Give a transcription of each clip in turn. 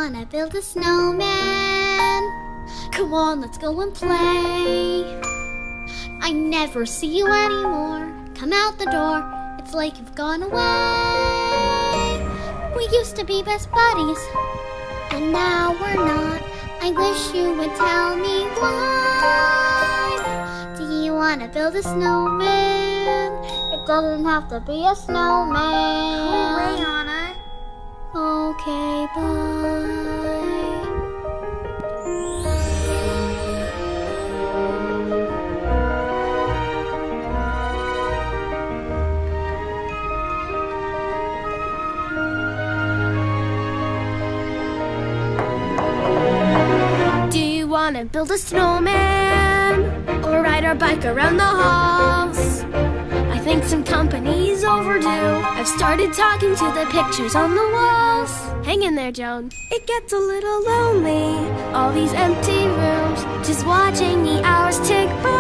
wanna build a snowman? Come on, let's go and play. I never see you anymore. Come out the door, it's like you've gone away. We used to be best buddies, and now we're not. I wish you would tell me why. Do you wanna build a snowman? It doesn't have to be a snowman. Go away, Anna. Okay, bye. Do you wanna build a snowman or ride our bike around the halls? I think some company's overdue. I've started talking to the pictures on the walls. Hang in there, Joan. It gets a little lonely, all these empty rooms, just watching the hours tick by.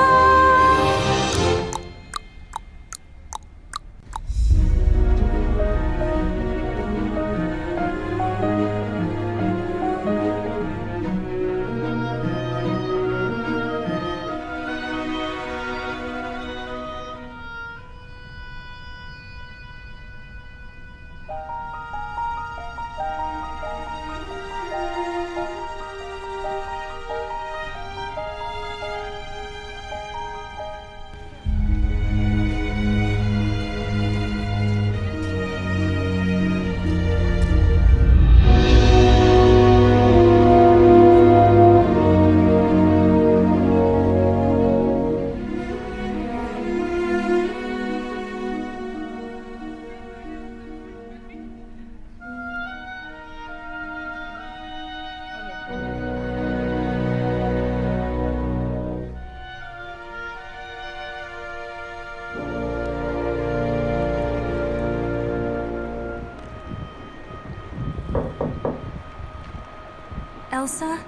Elsa,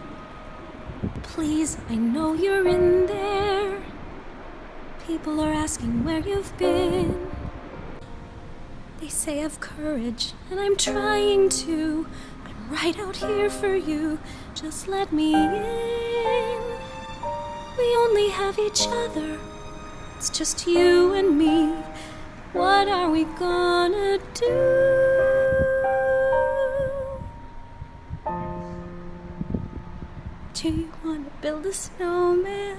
please, I know you're in there. People are asking where you've been. They say have courage, and I'm trying to. I'm right out here for you. Just let me in. We only have each other. It's just you and me. What are we gonna do? Do you want to build a snowman?